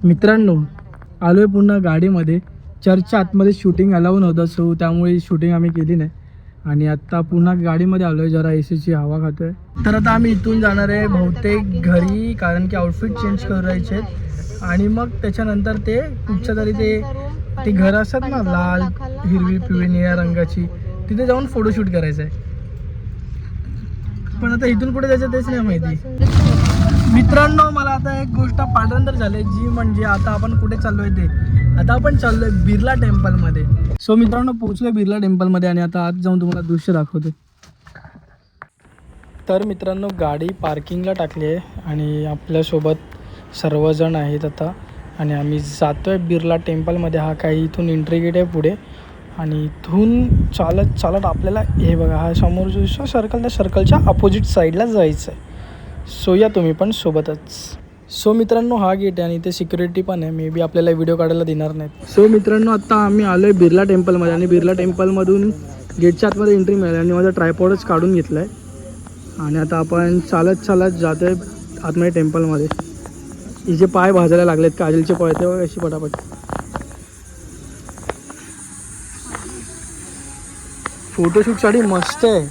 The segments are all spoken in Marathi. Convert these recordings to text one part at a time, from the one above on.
मित्रांनो, आलोय पुन्हा गाडीमध्ये. चर्चच्या आतमध्ये शूटिंग अलाऊ नव्हतं, सो त्यामुळे शूटिंग आम्ही केली नाही. आणि आत्ता पुन्हा गाडीमध्ये आलोय, जरा एसीची हवा खातोय. तर आता आम्ही इथून जाणार आहे बहुतेक घरी, कारण की आउटफिट चेंज करायचे आणि मग त्याच्यानंतर ते कुठच्या तरी ते घर असतात ना, लाल हिरवी पिवळी निळ्या रंगाची, तिथे जाऊन फोटोशूट करायचं आहे. पण आता इथून कुठे जायचं तेच नाही माहिती. मित्रांनो, मला आता एक गोष्ट पाठांतर झाली, जी म्हणजे आता आपण कुठे चाललोय ते. आता आपण चाललोय बिर्ला टेम्पलमध्ये. सो मित्रांनो, पोहोचलोय बिर्ला टेम्पलमध्ये आणि आता आत जाऊन तुम्हाला दृश्य दाखवते. तर मित्रांनो, गाडी पार्किंगला टाकली आहे आणि आपल्यासोबत सर्वजण आहेत आता. आणि आम्ही जातोय बिर्ला टेम्पलमध्ये. हा काही इथून एंट्री गेट आहे पुढे, आणि इथून चालत चालत आपल्याला हे बघा, हा समोर जो सर्कल, त्या सर्कलच्या अपोजिट साईडला जायचं आहे. सो या तुम्ही पण सोबतच. सो मित्रांनो, हा गेट आहे आणि इथे सिक्युरिटी पण आहे. मे बी आपल्याला व्हिडिओ काढायला देणार नाहीत. सो मित्रांनो, आत्ता आम्ही आलो आहे बिर्ला टेम्पलमध्ये आणि बिर्ला टेम्पलमधून गेटच्या आतमध्ये एंट्री मिळाली आणि माझा ट्रायपॉडच काढून घेतला आहे. आणि आता आपण चालत चालत जातो आहे आतमध्ये टेम्पलमध्ये. हिचे पाय भाजायला लागलेत, काजलचे पाय तेव्हा अशी पटापट. फोटोशूटसाठी मस्त आहे,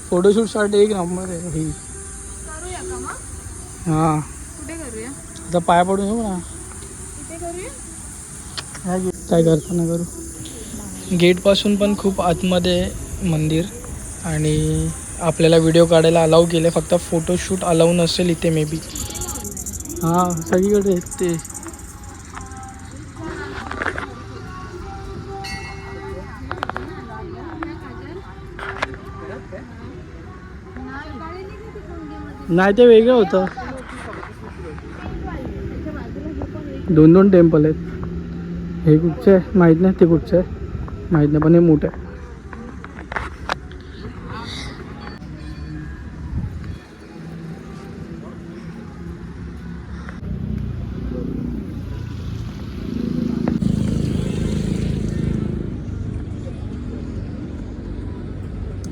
फोटोशूटसाठी एक नंबर आहे ही. हां, आता पाया पडून येऊ ना, काय करताना करू. गेटपासून पण खूप आतमध्ये मंदिर, आणि आपल्याला व्हिडिओ काढायला अलाऊ केलं, फक्त फोटोशूट अलाऊ नसेल इथे मे बी. हां, सगळीकडे आहेत ते. नाही, ते वेगळं होतं. 2 टेम्पल आहेत. हे कुठचे आहे माहीत नाही, ते कुठचे आहे माहीत नाही, पण हे मोठं आहे.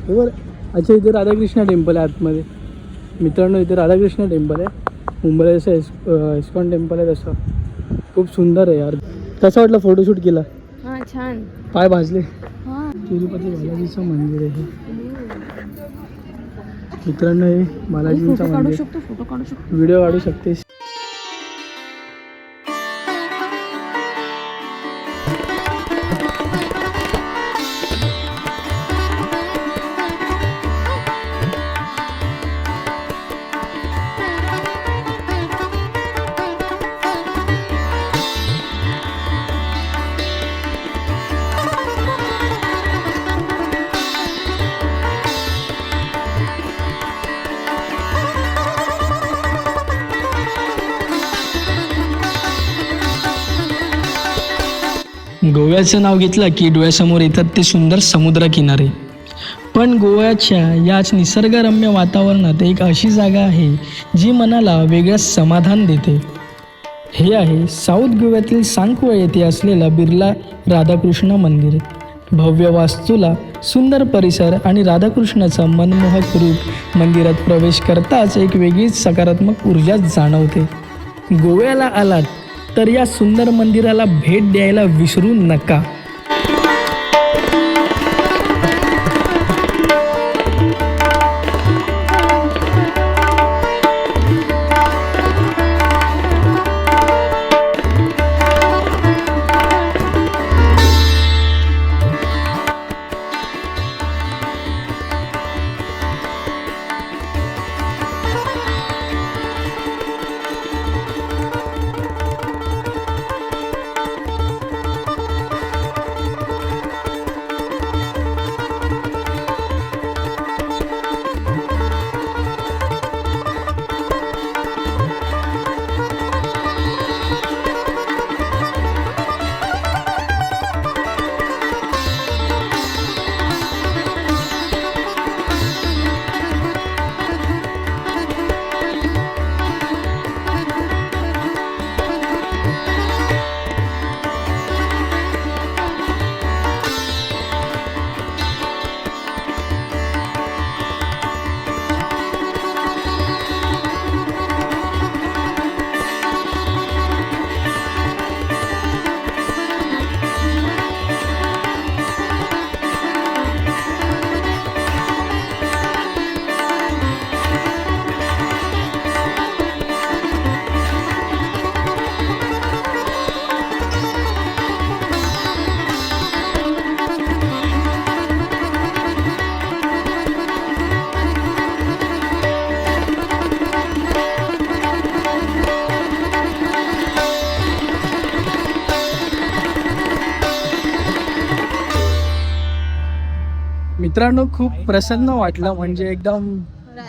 बरोबर. अच्छा, इथे राधाकृष्ण टेम्पल आहे आतमध्ये. मित्रांनो, इथे राधाकृष्ण टेम्पल आहे. मुंबईला जसं इस्कॉन टेम्पल आहे तसं. खूप सुंदर आहे यार. कसं वाटलं फोटोशूट केला? हां, छान. पाय भाजले. हां, तिरुपती बालाजीचं मंदिर आहे हे. मित्रांनो, हे बालाजींचं मंदिर. फोटो काढू शकतो. व्हिडिओ काढू शकतेस. गोव्याचं नाव घेतलं की डोळ्यासमोर येतात ते सुंदर समुद्रकिनारे. पण गोव्याच्या याच निसर्गरम्य वातावरणात एक अशी जागा आहे जी मनाला वेगळं समाधान देते. हे आहे साऊथ गोव्यातील सांकवळ येथे असलेलं बिर्ला राधाकृष्ण मंदिर. भव्य वास्तूला सुंदर परिसर आणि राधाकृष्णाचं मनमोहक रूप. मंदिरात प्रवेश करताच एक वेगळीच सकारात्मक ऊर्जा जाणवते. गोव्याला आलात तर या सुंदर मंदिराला भेट द्यायला विसरू नका. मित्रांनो खूप प्रसन्न वाटलं, म्हणजे एकदम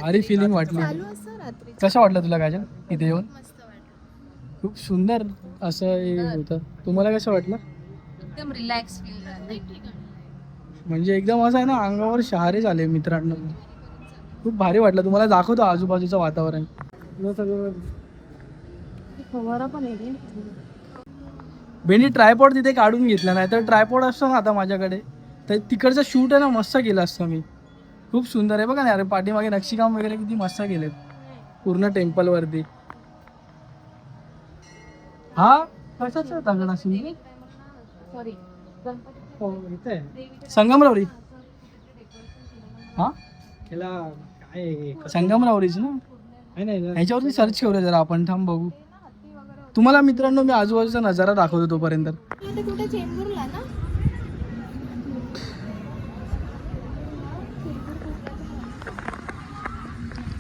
भारी फिलिंग वाटली. चालू असं रात्री कसं वाटलं तुला काजल इथे येऊन? मस्त वाटलं. खूप सुंदर असं हे होतं. तुम्हाला कसं वाटलं? एकदम रिलॅक्स फील झालं. म्हणजे एकदम असं आहे ना, अंगावर शहारे झाले मित्रांनो. खूप भारी वाटलं. तुम्हाला दाखवतो आजूबाजूचं वातावरण. फवारा पण आहे रे. बेनी ट्रायपॉड तिथे काढून घेतला, नाही तर ट्रायपॉड असतो ना आता माझ्याकडे, तर तिकडचं शूट आहे ना मस्त केलं असतं मी. खूप सुंदर आहे बघा ना, अरे पाठीमागे नक्षीकाम वगैरे किती मस्त केलेत पूर्ण टेम्पलवरती. हा कशाचा दगड असेल? सॉरी संगमरवरी. हा संगमरवरीच ना. ह्याच्यावरती सर्च करूया जरा आपण, थांब बघू. तुम्हाला मित्रांनो मी आजूबाजूचा नजारा दाखवतो तोपर्यंत. कुठे चेंबूरला ना.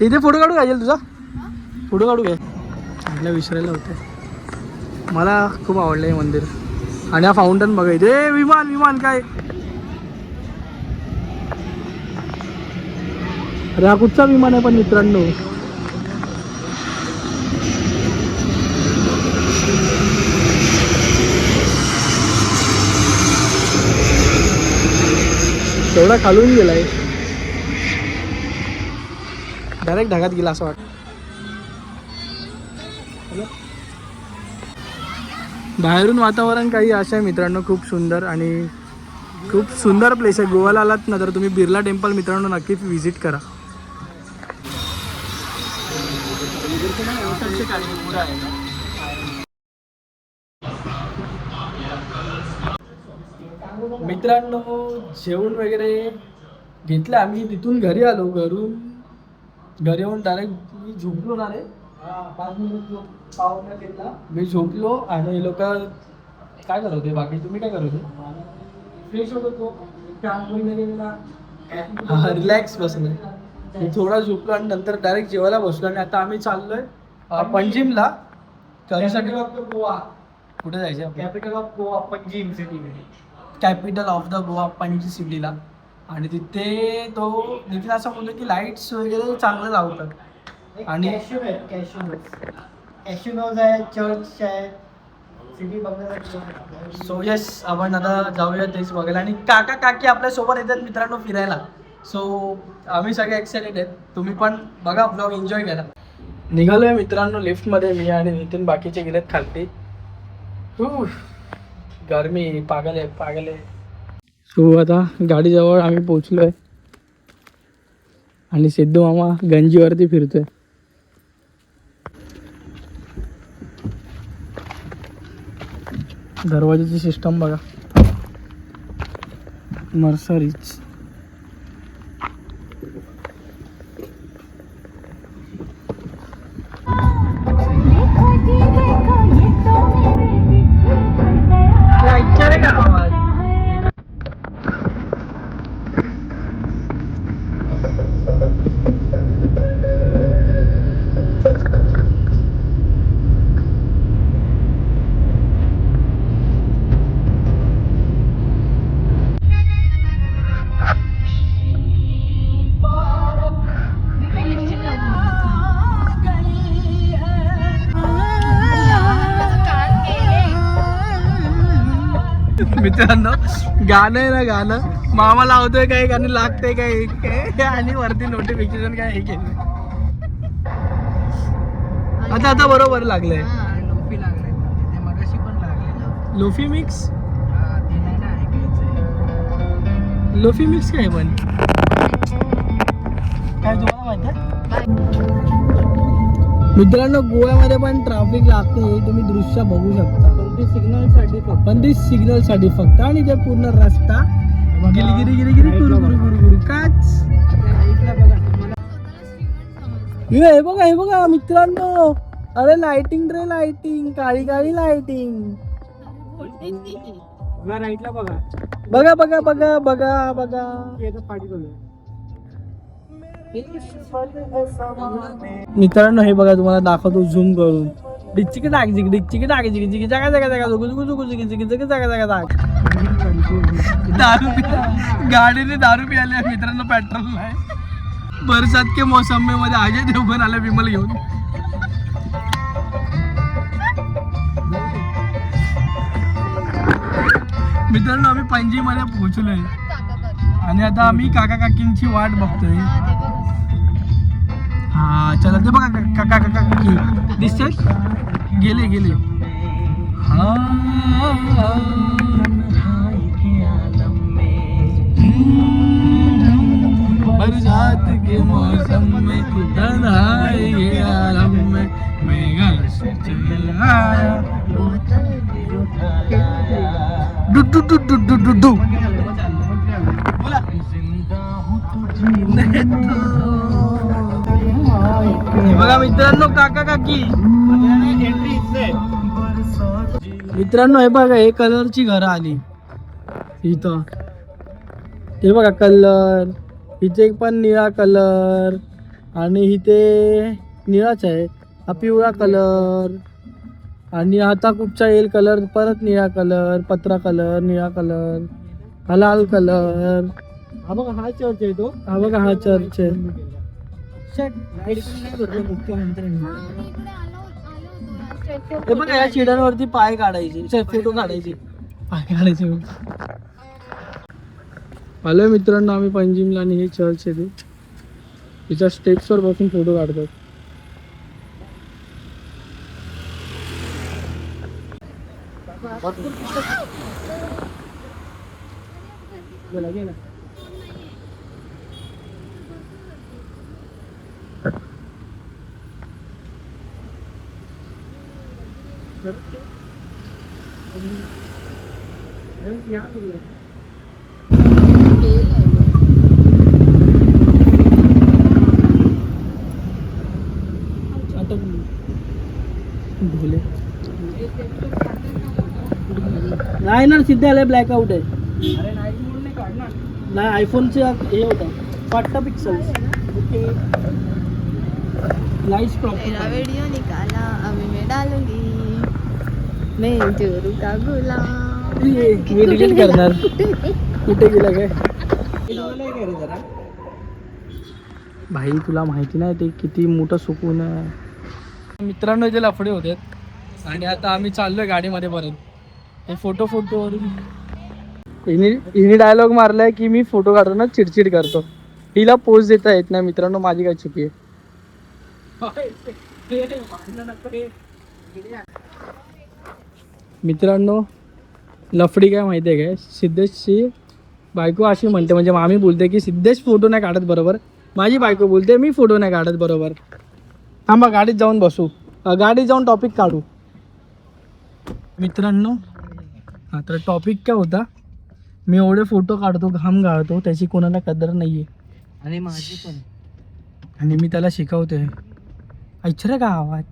इथे फोटो काढू घ्यायला तुझा? फोटो काढू घ्या. म्हटलं विसरायला होतं. मला खूप आवडलं हे मंदिर. आणि हा फाउंटन बघा इथे. विमान विमान काय, अरे हा कुठचा विमान आहे पण मित्रांनो? तेवढा खालून गेलाय, डायरेक्ट ढगात गेला असं वाटतं. बाहेरून वातावरण काही असं आहे मित्रांनो, खूप सुंदर आणि खूप सुंदर प्लेस आहे. गोव्याला आलात ना तर तुम्ही बिर्ला टेम्पल मित्रांनो नक्कीच व्हिजिट करा. मित्रांनो जेवण वगैरे घेतलं आम्ही, तिथून घरी आलो. घरी येऊन डायरेक्ट मी झोपलो ना रे. 5 मिनिट पावण्या घेतला मी, झोपलो. आणि हे लोक काय करत होते बाकी? तुम्ही काय करत होते? फ्रेश होत होतो, रिलॅक्स बसलो. मी थोडा झोपलो आणि नंतर डायरेक्ट जेवायला बसलो. आणि आता आम्ही चाललोय पंजिमला. कशासाठी? गोवा. कुठे जायचं? Capital of Goa Panjim city. Capital of the Goa Panaji सिटीला. आणि तिथे तो देखील असं बोलतो की लाईट्स वगैरे चांगलं लावतात. आणि कॅशिनोज आहे, चर्च आहे, सिटी बघण्यासाठी. सो यस, आपण आता जाऊया तेच बघायला. आणि काका काकी आपल्या सोबत येतात मित्रांनो फिरायला. सो आम्ही सगळे एक्साइटेड आहेत. तुम्ही पण बघा, ब्लॉग एन्जॉय करा. निघालोय मित्रांनो लिफ्टमध्ये, मी आणि नितीन. बाकीचे गेलेत खालती. गरमी पागल आहे. सो आता गाडीजवळ आम्ही पोचलोय आणि सिद्धू मामा गंजीवरती फिरतोय. दरवाजाची सिस्टम बघा, मर्सरीज. मित्रांनो गाणं आहे ना, गाणं मामा लावतोय काय गाणं लागतंय काय आणि वरती नोटिफिकेशन काय हे केलं. आता बरोबर लागलंय. लोफी लागले ते मगाशी पण लागले. Lo-fi mix. ते नाही ना ऐकायचं. लोफी मिक्स काय पण काय तुम्हाला माहिती आहे? मित्रांनो गोव्यामध्ये पण ट्रॅफिक लागते, हे तुम्ही दृश्य बघू शकता. पण ते सिग्नल साठी फक्त. आणि ते पूर्ण रस्ता गिरी गुरु काच. हे बघा मित्रांनो, अरे लाइटिंग रे लाइटिंग, काळी लाइटिंग. राईटला बघा. मित्रांनो हे बघा, तुम्हाला दाखवतो झूम करून. डिच्चिक डाग. गाडीने दारू प्यायला मित्रांनो पेट्रोल नाही बरसात के मौसम में मध्ये अजय देवगण आला विमल घेऊन मित्रांनो आम्ही पणजी मध्ये पोहोचलोय आणि आता आम्ही काका काकींची वाट बघतोय हा चला ते बघा काका काकी दिसते गेले गेले हा बरसात के मौसम में तन्हाई के आलम में मैं घर से चला आया do do do do do do do बोला बघा मित्रांनो काका काकी मित्रांनो हे बघा हे कलरची घरं आली इथं हे बघा कलर इथे पण निळा कलर आणि इथे निळाच आहे हा पिवळा कलर आणि आता कुठचा येईल कलर परत निळा कलर पत्रा कलर निळा कलर हा लाल कलर हा बघा हा चर्च आहे तो हा बघा हा चर्च आहे हे बघा या शिडांवरती पाय काढायचे फोटो काढायचे पाय काढायचे आलोय मित्रांनो आम्ही पंजिमला आणि हे चर्च आहे ते तिच्या स्टेप्सवर बसून फोटो काढतात गेला गेला नाही ना सिद्ध आलंय ब्लॅकआउट आहे नाही आयफोनचे हे होता 40 पिक्सेल्स लाइट्स प्रॉपर वीडियो निकाला अभी मैं डालूंगी मैं जोरू का गुलाम मी डिलीट करणार कुठे गेला काय भाई तुला माहिती नाही ते किती मोठं सुकून आहे मित्रांनो इथे लफडे होते आणि आता आम्ही चाललोय गाडीमध्ये परत हे फोटो हिने डायलॉग मारलाय की मी फोटो काढताना चिडचिड करतो हिला पोज देता येत नाही मित्रांनो माझी काय चुकी आहे मित्रांनो लफडी काय माहिती आहे काय सिद्धेशची बायको अशी म्हणते म्हणजे मामी बोलते की सिद्धेश फोटो नाही काढत बरोबर माझी बायको बोलते मी फोटो नाही काढत बरोबर थांबा गाडीत जाऊन बसू गाडीत जाऊन टॉपिक काढू मित्रांनो हा तर टॉपिक काय होता मी एवढे फोटो काढतो घाम गाळतो त्याची कोणाला कदर नाही आहे आणि माझी पण आणि मी त्याला शिकवतोय ऐच्छा का आवाज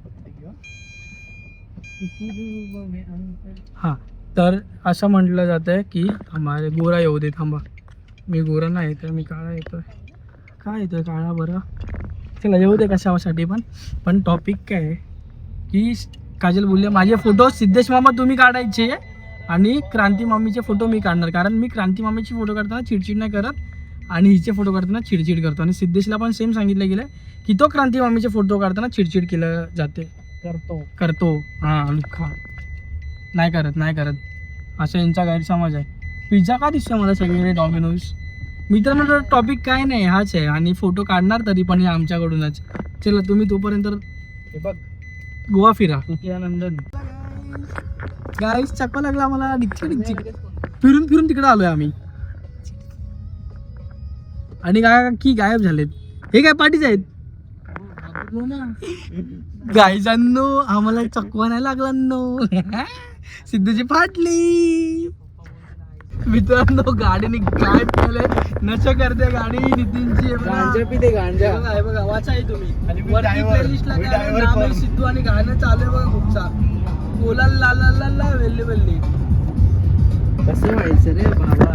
हां तर असं म्हटलं जातं आहे की आम्हाला गोरा येऊ दे थांबा मी गोरा नाही तर मी काळा येतोय काय येतोय काळा बरं चला येऊ दे कशासाठी पण टॉपिक काय आहे की काजल बोलले माझे फोटो सिद्धेश मामा तुम्ही काढायचे आणि क्रांती मामीचे फोटो मी काढणार कारण मी क्रांती मामीचे फोटो काढताना चिडचिड नाही करत आणि हिचे फोटो काढताना चिडचिड करतो आणि सिद्धेशला पण सेम सांगितलं गेलं की तो क्रांती मामीचे फोटो काढताना चिडचिड केलं जाते करतो हां लुक्खा नाही करत असं यांचा गैरसमज आहे पिझ्झा का दिसतो मला सगळीकडे डॉमिनोज मित्रांनो टॉपिक काय नाही हाच आहे आणि फोटो काढणार तरी पण हे आमच्याकडूनच चला तुम्ही तोपर्यंत हे बघ गोवा फिरा नंदन गाईस चक्का लागला आम्हाला डिक्ची फिरून तिकडे आलोय आम्ही आणि की गायब झालेत हे काय पार्टीच आहेत गायजांनो आम्हाला चकवा नाही लागला नो सिद्धूची फाटली मित्रांनो गाडीने काय केलंय नशा करते गाडी नितीनची गांजा बघा वाचा आहे तुम्ही प्लेलिस्टला काय सिद्धू आणि गाणं चालू आहे बघा खूपचा बोला ला ला ला ला वेल्ली वेल्ली कसं व्हायचं रे बाबा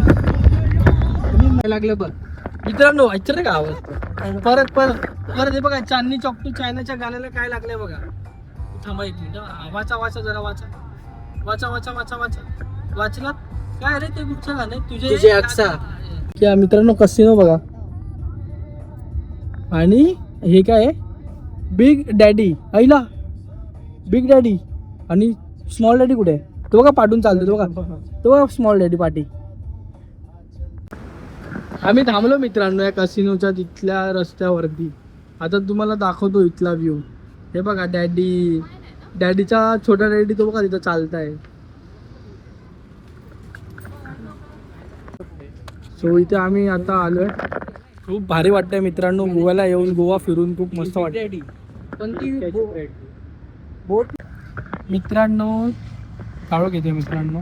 तुम्ही लागलं बघ मित्रांनो ऐच्छा का आवाज परत हे बघा चांदनी चौक टू चायनाच्या गाण्याला काय लागलंय बघा थांबा एक मिनिट वाचा जरा वाचलात काय रे ते कुठचं गाणं तुझे अक्सा. क्या मित्रांनो कसिनो बघा. आणि हे काय आहे बिग डॅडी आईला बिग डॅडी आणि स्मॉल डॅडी कुठे आहे तो बघा पाठून चालतो तो बघा तो बघा स्मॉल डॅडी पाठी. आम्ही थांबलो मित्रांनो या कसिनोच्या तिथल्या रस्त्यावरती. आता तुम्हाला दाखवतो इथला व्ह्यू. हे बघा डॅडीचा छोटा डॅडी तो बघा तिथं चालताय. सो इथे आम्ही आता आलोय. खूप भारी वाटतंय मित्रांनो गोव्याला येऊन गोवा फिरून खूप मस्त वाटतं. बोट मित्रांनो काळो घेते मित्रांनो.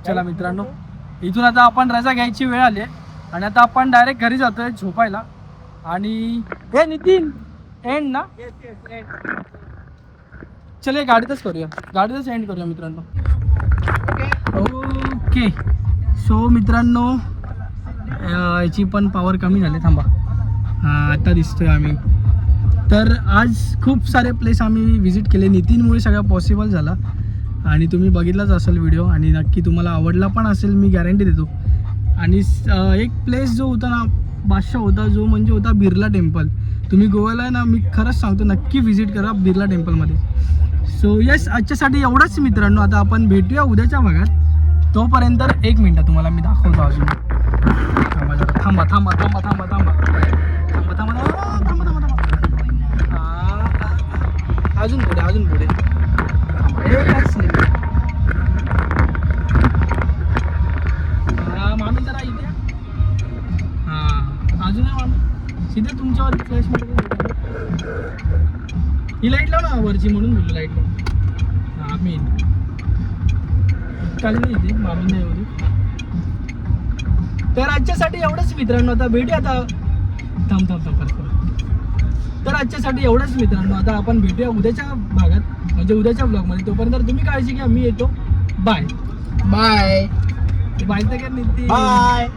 चला मित्रांनो इथून आता आपण रजा घ्यायची वेळ आली आणि आता आपण डायरेक्ट घरी जातोय झोपायला. आणि हे नितीन एंड ना चल गाडीतच करूया गाडीतच एंड करूया मित्रांनो. ओके सो मित्रांनो याची पण पॉवर कमी झाली थांबा. हां आता दिसतोय आम्ही. तर आज खूप सारे प्लेस आम्ही व्हिजिट केले. नितीनमुळे सगळं पॉसिबल झाला आणि तुम्ही बघितलाच असेल व्हिडिओ आणि नक्की तुम्हाला आवडला पण असेल मी गॅरंटी देतो. आणि एक प्लेस जो होता ना बादशाह होता जो म्हणजे होता बिर्ला टेम्पल. तुम्ही गोव्याला ना मी खरंच सांगतो नक्की व्हिजिट करा बिर्ला टेम्पलमध्ये. सो येस आजच्यासाठी एवढंच मित्रांनो. आता आपण भेटूया उद्याच्या भागात. तोपर्यंत 1 मिनटं तुम्हाला मी दाखवतो अजून. थांबा थांबा थांबा थांबा थांबा थांबा थांबा थांबा थांबा थांबा थांबा. अजून पुढे अजून पुढे मामी जरा इथे. हां अजून मामी सीधे तुमच्यावर फ्लॅश मध्ये ही लाईट लाव ना वरची म्हणून बोललो लाईट लाव. हां मेन काल नाही इथे मामी नाही एवढी. तर आजच्यासाठी एवढंच मित्रांनो. आता भेटूया आता थांब थांब थांब परत. तर आजच्यासाठी एवढंच मित्रांनो. आता आपण भेटूया उद्याच्या भागात म्हणजे उद्याच्या ब्लॉगमध्ये. तोपर्यंत तुम्ही काळजी घ्या. मी येतो. बाय बाय बाय तर काय नितीन बाय.